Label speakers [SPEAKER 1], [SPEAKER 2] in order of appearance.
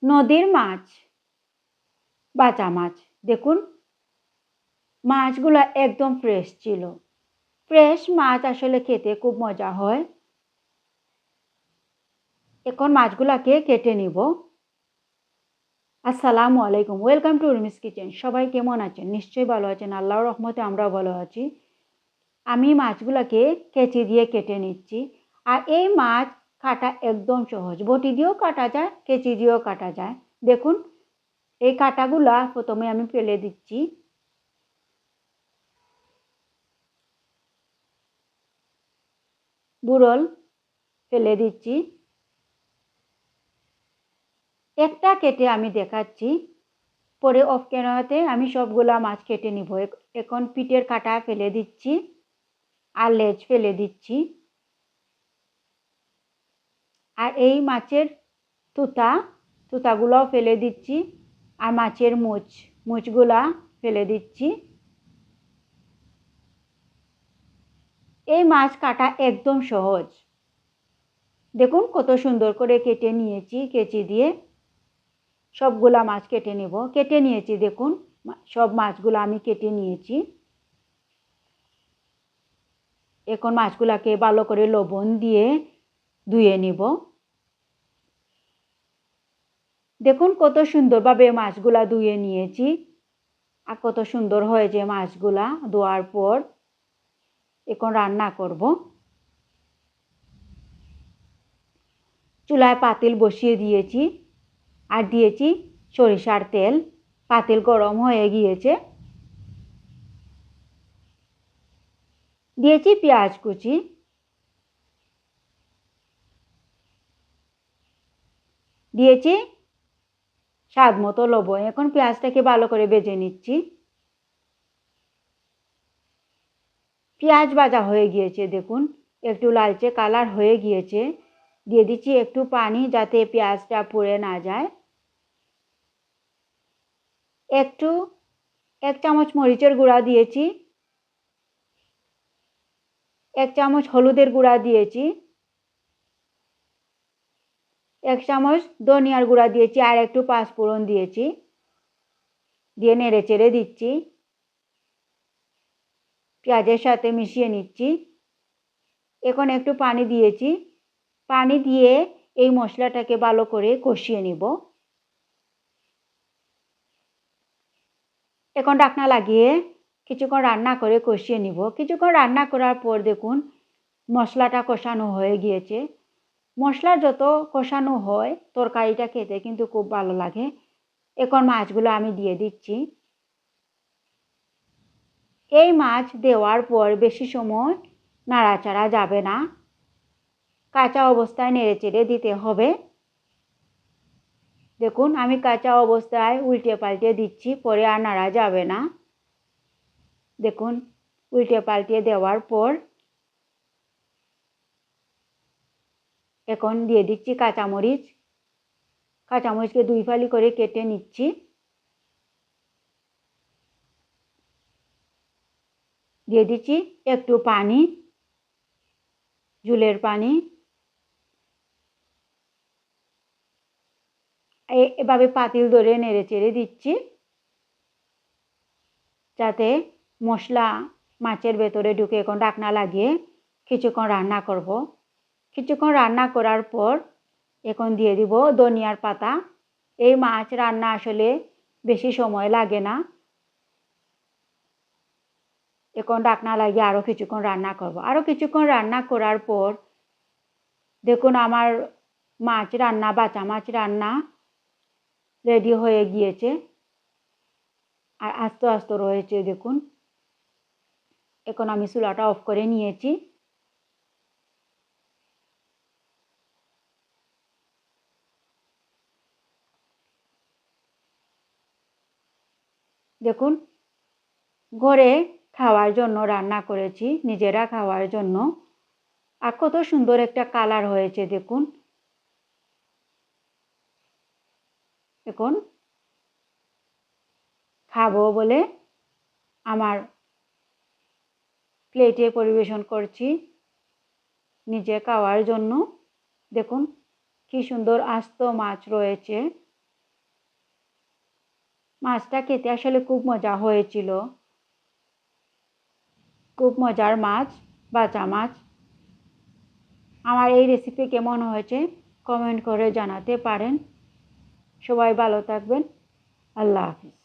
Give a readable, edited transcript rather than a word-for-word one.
[SPEAKER 1] নদীর মাছ, বাঁচা মাছ। দেখুন মাছগুলো একদম ফ্রেশ ছিল। ফ্রেশ মাছ আসলে খেতে খুব মজা হয়। এখন মাছগুলোকে কেটে নিব। আসসালামু আলাইকুম, ওয়েলকাম টু উর্মিস কিচেন। সবাই কেমন আছেন? নিশ্চয়ই ভালো আছেন। আল্লাহর রহমতে আমরাও ভালো আছি। আমি মাছগুলোকে কেচি দিয়ে কেটে নিচ্ছি। আর এই মাছ কাটা একদম সহজ, বটি দিয়েও কাটা যায়, কেচি দিয়েও কাটা যায়। দেখুন এই কাটাগুলা প্রথমে আমি ফেলে দিচ্ছি। বুড়ল ফেলে দিচ্ছি। একটা কেটে আমি দেখাচ্ছি, পরে অফ ক্যামেরাতে আমি সবগুলা মাছ কেটে নিব। এখন পিঠের কাটা ফেলে দিচ্ছি আর লেজ ফেলে দিচ্ছি। আর এই মাছের তুতাগুলোও ফেলে দিচ্ছি। আর মাছের মুচগুলা ফেলে দিচ্ছি। এই মাছ কাটা একদম সহজ। দেখুন কত সুন্দর করে কেটে নিয়েছি কেচি দিয়ে। সবগুলা মাছ কেটে নেব। কেটে নিয়েছি, দেখুন সব মাছগুলো আমি কেটে নিয়েছি। এখন মাছগুলাকে ভালো করে লবণ দিয়ে ধুয়ে নিব। দেখুন কত সুন্দরভাবে মাছগুলা ধুয়ে নিয়েছি। আর কত সুন্দর হয়েছে মাছগুলা ধোয়ার পর। এখন রান্না করব। চুলায় পাতিল বসিয়ে দিয়েছি আর দিয়েছি সরিষার তেল। পাতিল গরম হয়ে গিয়েছে। দিয়েছি পেঁয়াজ কুচি, দিয়েছি স্বাদ মতো লবণ। এখন পেঁয়াজটাকে ভালো করে ভেজে নিচ্ছি। পেঁয়াজ ভাজা হয়ে গিয়েছে, দেখুন একটু লালচে কালার হয়ে গিয়েছে। দিয়ে দিচ্ছি একটু পানি যাতে পেঁয়াজটা পুড়ে না যায়। এক চামচ মরিচের গুঁড়া দিয়েছি। 1 চামচ হলুদের গুঁড়া দিয়েছি। 1 চামচ ধনিয়ার গুঁড়া দিয়েছি আর একটু পাঁচফোড়ন দিয়েছি। দিয়ে নেড়ে চেড়ে দিচ্ছি। পেঁয়াজের সাথে মিশিয়ে নিচ্ছি। এখন একটু পানি দিয়েছি। পানি দিয়ে এই মশলাটাকে ভালো করে কষিয়ে নিব। এখন ঢাকনা লাগিয়ে কিছুক্ষণ রান্না করে কষিয়ে নিব। কিছুক্ষণ রান্না করার পর দেখুন মশলাটা কষানো হয়ে গিয়েছে। মশলা যত কষানো হয় তরকারিটা খেতে কিন্তু খুব ভালো লাগে। এখন মাছগুলো আমি দিয়ে দিচ্ছি। এই মাছ দেওয়ার পর বেশি সময় নাড়াচাড়া যাবে না। কাঁচা অবস্থায় নেড়ে চেড়ে দিতে হবে। দেখুন আমি কাঁচা অবস্থায় উল্টে পাল্টে দিচ্ছি, পরে আর নাড়া যাবে না। দেখুন উল্টে পাল্টে দেওয়ার পর এখন দিয়ে দিচ্ছি কাঁচামরিচ। কাঁচামরিচকে 2 ফালি করে কেটে নিচ্ছি। দিয়ে দিচ্ছি একটু পানি, ঝোলের পানি। এভাবে পাতিল ধরে নেড়ে চেড়ে দিচ্ছি যাতে মশলা মাছের ভেতরে ঢুকে। এখন ঢাকনা লাগিয়ে কিছুক্ষণ রান্না করব। কিছুক্ষণ রান্না করার পর এখন দিয়ে দিব ধনিয়ার পাতা। এই মাছ রান্না আসলে বেশি সময় লাগে না। এখন ঢাকনা লাগিয়ে আরও কিছুক্ষণ রান্না করব। আরও কিছুক্ষণ রান্না করার পর দেখুন আমার বাঁচা মাছ রান্না রেডি হয়ে গিয়েছে। আর আস্তে আস্তে রয়েছে দেখুন। এখন আমি চুলাটা অফ করে নিয়েছি। দেখুন ঘরে খাওয়ার জন্য রান্না করেছি, নিজেরা খাওয়ার জন্য। আর কত সুন্দর একটা কালার হয়েছে দেখুন। এখন খাবো বলে আমার প্লেটে পরিবেশন করছি নিজে খাওয়ার জন্য। দেখুন কি সুন্দর আস্ত মাছ রয়েছে। মাছটা খেতে আসলে খুব মজা হয়েছিল, খুব মজার মাছ, বাঁচা মাছ। আমার এই রেসিপি কেমন হয়েছে কমেন্ট করে জানাতে পারেন। সবাই ভালো থাকবেন। আল্লাহ হাফিজ।